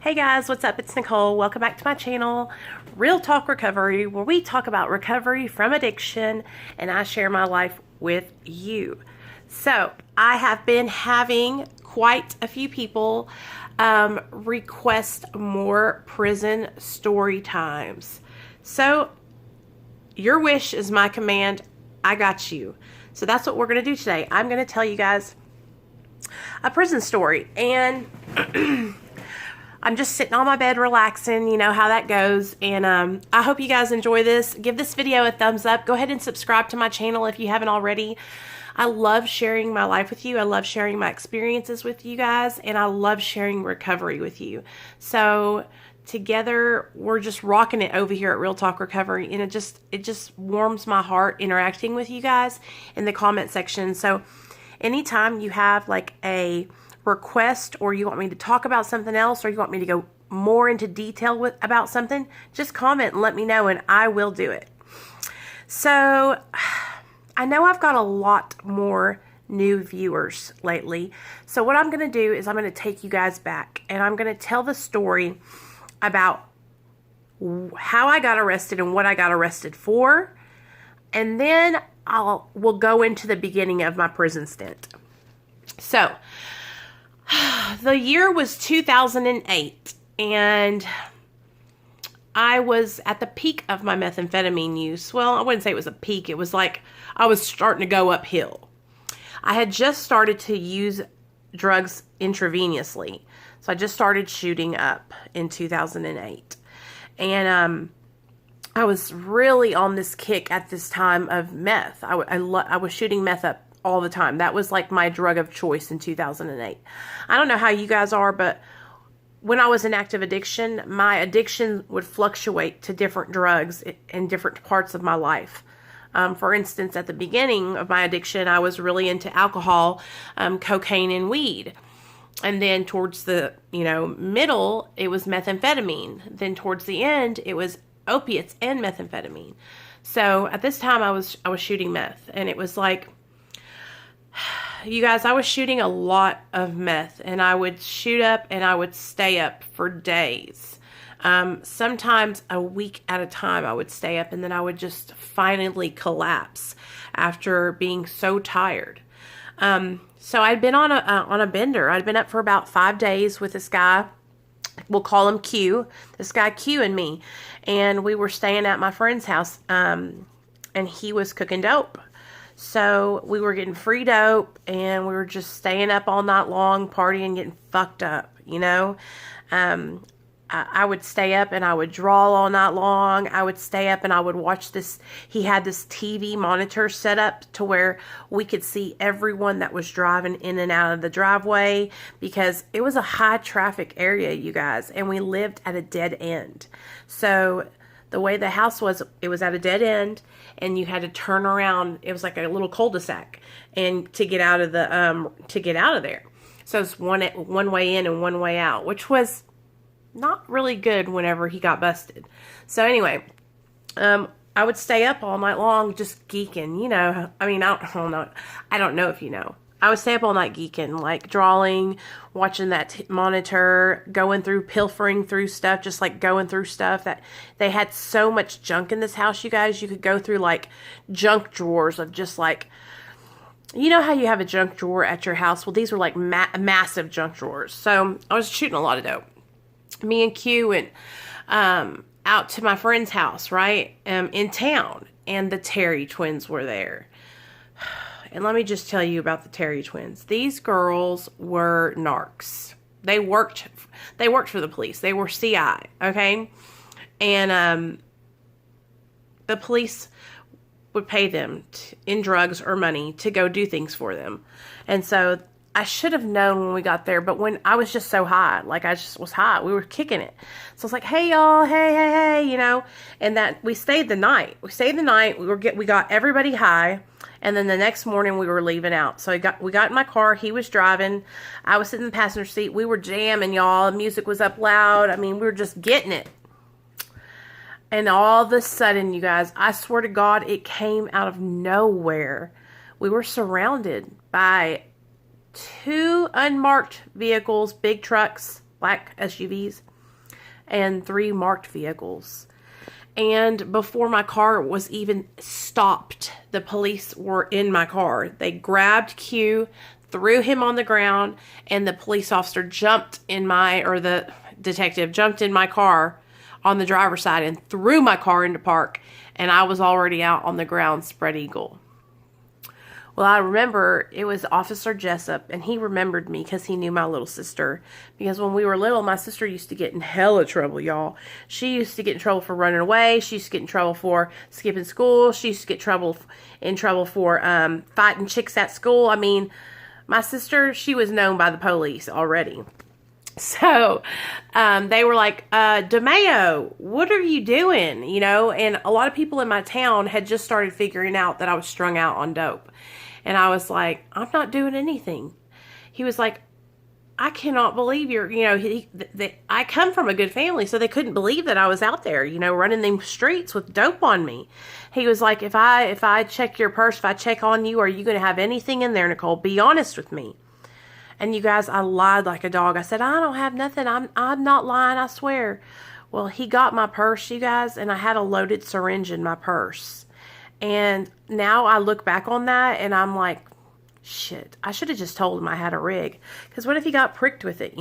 Hey guys, what's up? It's Nicole. Welcome back to my channel, Real Talk Recovery, where we talk about recovery from addiction and I share my life with you. So, I have been having quite a few people request more prison story times. So, your wish is my command. I got you. So, that's what we're going to do today. I'm going to tell you guys a prison story, and I'm just sitting on my bed relaxing, you know how that goes, and I hope you guys enjoy this. Give this video a thumbs up. Go ahead and subscribe to my channel if you haven't already. I love sharing my life with you. I love sharing my experiences with you guys, and I love sharing recovery with you. So together, we're just rocking it over here at Real Talk Recovery, and it just warms my heart interacting with you guys in the comment section. So anytime you have like a request, or you want me to talk about something else, or you want me to go more into detail about something, just comment and let me know, and I will do it. So I know I've got a lot more new viewers lately, so what I'm going to do is I'm going to take you guys back, and I'm going to tell the story about how I got arrested and what I got arrested for, and then we'll go into the beginning of my prison stint. So the year was 2008, and I was at the peak of my methamphetamine use. Well, I wouldn't say it was a peak. It was like I was starting to go uphill. I had just started to use drugs intravenously. So I just started shooting up in 2008. And I was really on this kick at this time of meth. I was shooting meth up all the time. That was like my drug of choice in 2008. I don't know how you guys are, but when I was in active addiction, my addiction would fluctuate to different drugs in different parts of my life. For instance, at the beginning of my addiction, I was really into alcohol, cocaine, and weed. And then towards the, middle, it was methamphetamine. Then towards the end, it was opiates and methamphetamine. So at this time, I was shooting meth, and it was like, you guys, I was shooting a lot of meth, and I would shoot up and I would stay up for days. Sometimes a week at a time I would stay up, and then I would just finally collapse after being so tired. So I'd been on a bender. I'd been up for about 5 days with this guy. We'll call him Q. This guy Q and me. And we were staying at my friend's house, and he was cooking dope. So we were getting free dope, and we were just staying up all night long, partying, getting fucked up, I would stay up and I would draw all night long. I would stay up and I would watch this. He had this TV monitor set up to where we could see everyone that was driving in and out of the driveway, because it was a high traffic area, you guys, and we lived at a dead end. So the way the house was, it was at a dead end, and you had to turn around. It was like a little cul-de-sac, and to get out of there. So it's one way in and one way out, which was not really good whenever he got busted. So anyway, I would stay up all night long just geeking, I don't know if you know. I would stay up all night geeking, like drawing, watching that monitor, pilfering through stuff, just like going through stuff. That they had so much junk in this house, you guys. You could go through like junk drawers of just like, you know how you have a junk drawer at your house? Well, these were like massive junk drawers. So I was shooting a lot of dope. Me and Q went out to my friend's house, right, in town, and the Terry twins were there. And let me just tell you about the Terry twins. These girls were narcs. They worked for the police. They were CI, okay? And the police would pay them in drugs or money to go do things for them. And so I should have known when we got there, but when I was just so high, like I just was high, we were kicking it. So it's like, hey y'all, hey, and that we stayed the night. We got everybody high, and then the next morning we were leaving out. So we got in my car. He was driving. I was sitting in the passenger seat. We were jamming, y'all. The music was up loud. I mean, we were just getting it. And all of a sudden, you guys, I swear to God, it came out of nowhere. We were surrounded by 2 unmarked vehicles, big trucks, black SUVs, and 3 marked vehicles. And before my car was even stopped, the police were in my car. They grabbed Q, threw him on the ground, and the police officer the detective jumped in my car on the driver's side and threw my car into park. And I was already out on the ground spread eagle. Well, I remember it was Officer Jessup, and he remembered me because he knew my little sister. Because when we were little, my sister used to get in hella trouble, y'all. She used to get in trouble for running away. She used to get in trouble for skipping school. She used to get in trouble for fighting chicks at school. I mean, my sister, she was known by the police already. So they were like, DeMayo, what are you doing? You know, and a lot of people in my town had just started figuring out that I was strung out on dope. And I was like, I'm not doing anything. He was like, I cannot believe I come from a good family, so they couldn't believe that I was out there, running them streets with dope on me. He was like, if I check your purse, if I check on you, are you going to have anything in there, Nicole? Be honest with me. And you guys, I lied like a dog. I said, I don't have nothing. I'm not lying, I swear. Well, he got my purse, you guys, and I had a loaded syringe in my purse. And now I look back on that and I'm like, shit, I should have just told him I had a rig. Because what if he got pricked with it,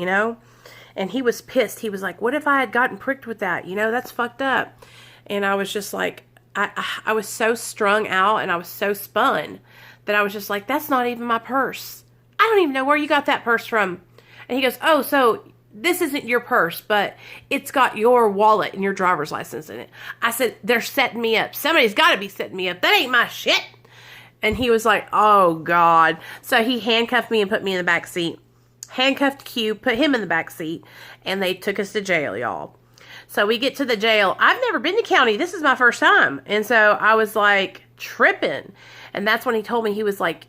And he was pissed. He was like, what if I had gotten pricked with that? That's fucked up. And I was just like, I was so strung out and I was so spun that I was just like, that's not even my purse. I don't even know where you got that purse from. And he goes, oh, so this isn't your purse, but it's got your wallet and your driver's license in it. I said, they're setting me up. Somebody's got to be setting me up. That ain't my shit. And he was like, oh, God. So he handcuffed me and put me in the back seat. Handcuffed Q, put him in the back seat, and they took us to jail, y'all. So we get to the jail. I've never been to county. This is my first time. And so I was like tripping. And that's when he told me, he was like,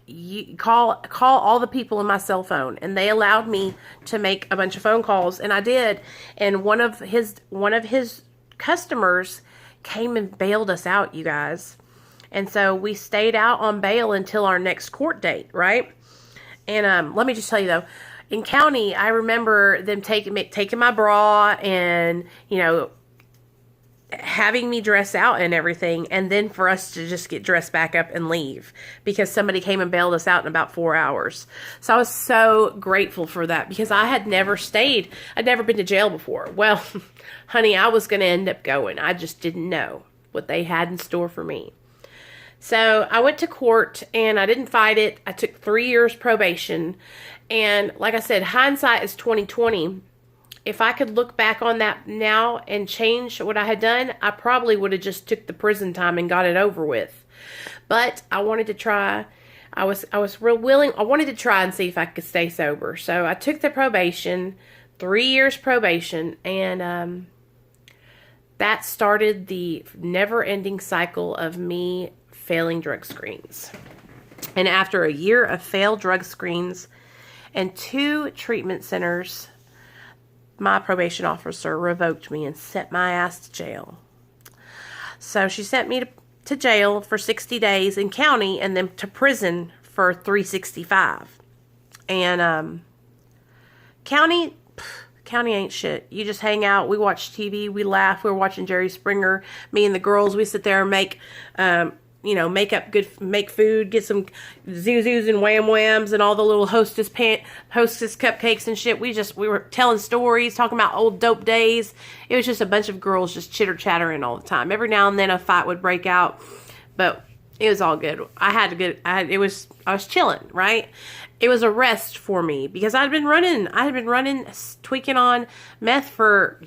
call all the people in my cell phone. And they allowed me to make a bunch of phone calls. And I did. And one of his customers came and bailed us out, you guys. And so we stayed out on bail until our next court date, right? And let me just tell you, though, in county, I remember them taking my bra and, having me dress out and everything, and then for us to just get dressed back up and leave because somebody came and bailed us out in about 4 hours. So I was so grateful for that because I had never stayed. I'd never been to jail before. Well, honey, I was going to end up going. I just didn't know what they had in store for me. So I went to court and I didn't fight it. I took 3 years probation. And like I said, hindsight is 20/20. If I could look back on that now and change what I had done, I probably would have just took the prison time and got it over with. But I wanted to try. I was real willing. I wanted to try and see if I could stay sober. So I took the probation, 3 years probation, and that started the never-ending cycle of me failing drug screens. And after a year of failed drug screens and 2 treatment centers, my probation officer revoked me and sent my ass to jail. So she sent me to jail for 60 days in county and then to prison for 365. And county ain't shit. You just hang out. We watch TV. We laugh. We were watching Jerry Springer. Me and the girls, we sit there and make food, get some Zuzus and Wham Whams and all the little hostess cupcakes and shit. We were telling stories, talking about old dope days. It was just a bunch of girls just chitter chattering all the time. Every now and then a fight would break out, but it was all good. I was chilling, right? It was a rest for me because I had been running, tweaking on meth for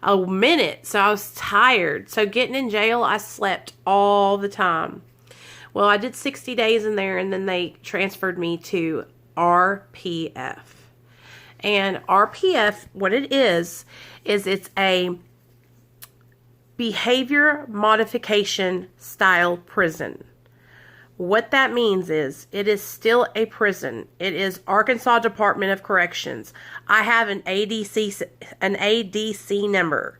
a minute, so I was tired. So getting in jail, I slept all the time. Well, I did 60 days in there, and then they transferred me to RPF. And RPF, what it is it's a behavior modification style prison. What that means is it is still a prison. It is Arkansas Department of Corrections. I have an ADC number.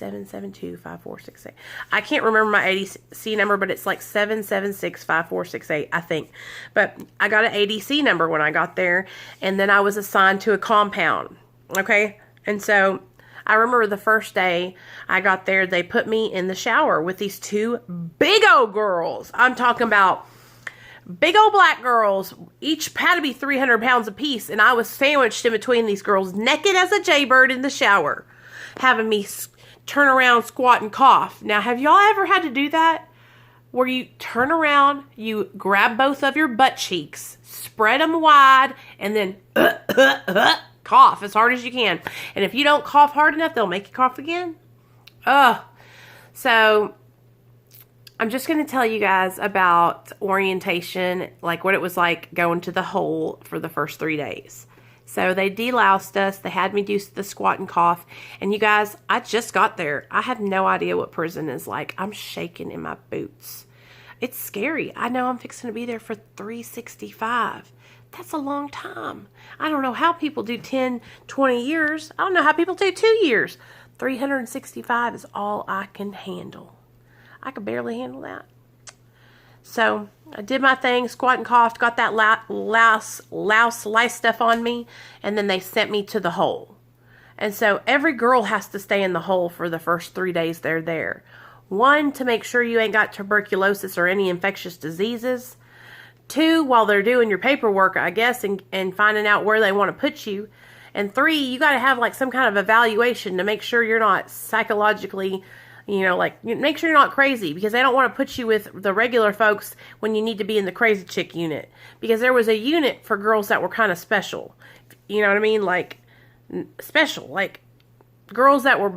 7725468. I can't remember my ADC number, but it's like 7765468, I think. But I got an ADC number when I got there, and then I was assigned to a compound. Okay? And so I remember the first day I got there, they put me in the shower with these two big old girls. I'm talking about big old black girls. Each had to be 300 pounds apiece. And I was sandwiched in between these girls, naked as a jaybird in the shower, having me turn around, squat, and cough. Now, have y'all ever had to do that? Where you turn around, you grab both of your butt cheeks, spread them wide, and then cough as hard as you can. And if you don't cough hard enough, they'll make you cough again. So I'm just going to tell you guys about orientation, like what it was like going to the hole for the first 3 days. So they deloused us. They had me do the squat and cough. And you guys, I just got there. I have no idea what prison is like. I'm shaking in my boots. It's scary. I know I'm fixing to be there for 365. That's a long time. I don't know how people do 10, 20 years. I don't know how people do 2 years. 365 is all I can handle. I could barely handle that. So I did my thing, squat and coughed, got that louse lice stuff on me, and then they sent me to the hole. And so every girl has to stay in the hole for the first 3 days they're there. 1, to make sure you ain't got tuberculosis or any infectious diseases. 2, while they're doing your paperwork, I guess, and finding out where they want to put you. And 3, you got to have like some kind of evaluation to make sure you're not psychologically, like make sure you're not crazy, because they don't want to put you with the regular folks when you need to be in the crazy chick unit, because there was a unit for girls that were kind of special. You know what I mean? Like special, like girls that were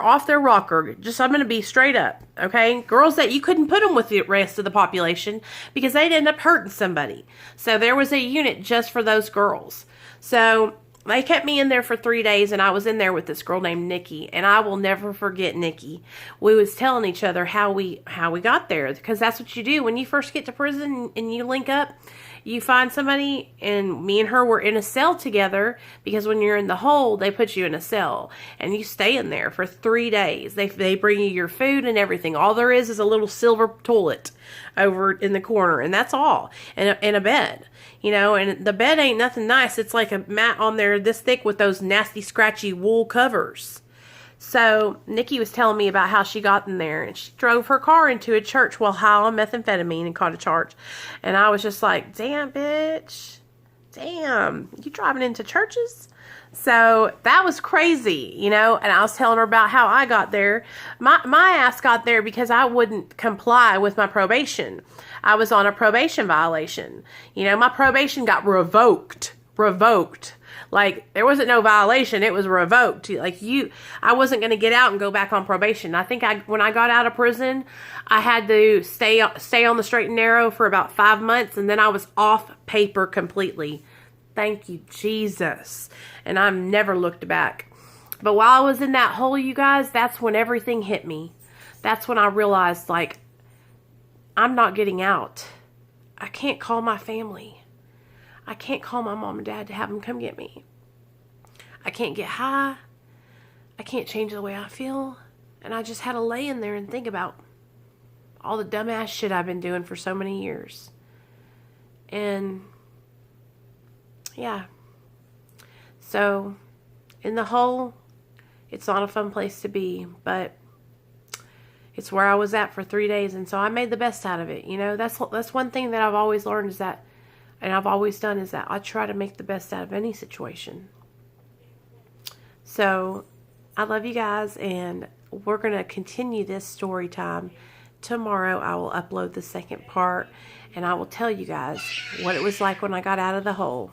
off their rocker. I'm going to be straight up, okay? Girls that you couldn't put them with the rest of the population because they'd end up hurting somebody. So there was a unit just for those girls. So they kept me in there for 3 days, and I was in there with this girl named Nikki, and I will never forget Nikki. We was telling each other how we got there, because that's what you do when you first get to prison and you link up. You find somebody, and me and her were in a cell together, because when you're in the hole, they put you in a cell, and you stay in there for 3 days. They bring you your food and everything. All there is a little silver toilet over in the corner, and that's all, and a bed. And the bed ain't nothing nice. It's like a mat on there this thick with those nasty, scratchy wool covers. So Nikki was telling me about how she got in there, and she drove her car into a church while high on methamphetamine and caught a charge. And I was just like, damn, bitch. Damn, you driving into churches? So that was crazy, and I was telling her about how I got there. My ass got there because I wouldn't comply with my probation. I was on a probation violation. My probation got revoked. Like, there wasn't no violation, it was revoked. I wasn't going to get out and go back on probation. I think when I got out of prison, I had to stay on the straight and narrow for about 5 months, and then I was off paper completely. Thank you, Jesus. And I've never looked back. But while I was in that hole, you guys, that's when everything hit me. That's when I realized, like, I'm not getting out. I can't call my family. I can't call my mom and dad to have them come get me. I can't get high. I can't change the way I feel. And I just had to lay in there and think about all the dumbass shit I've been doing for so many years. And yeah. So, in the hole, it's not a fun place to be, but it's where I was at for 3 days, and so I made the best out of it. That's one thing that I've always learned is that, and I've always done, is that I try to make the best out of any situation. So, I love you guys, and we're going to continue this story time. Tomorrow, I will upload the second part, and I will tell you guys what it was like when I got out of the hole.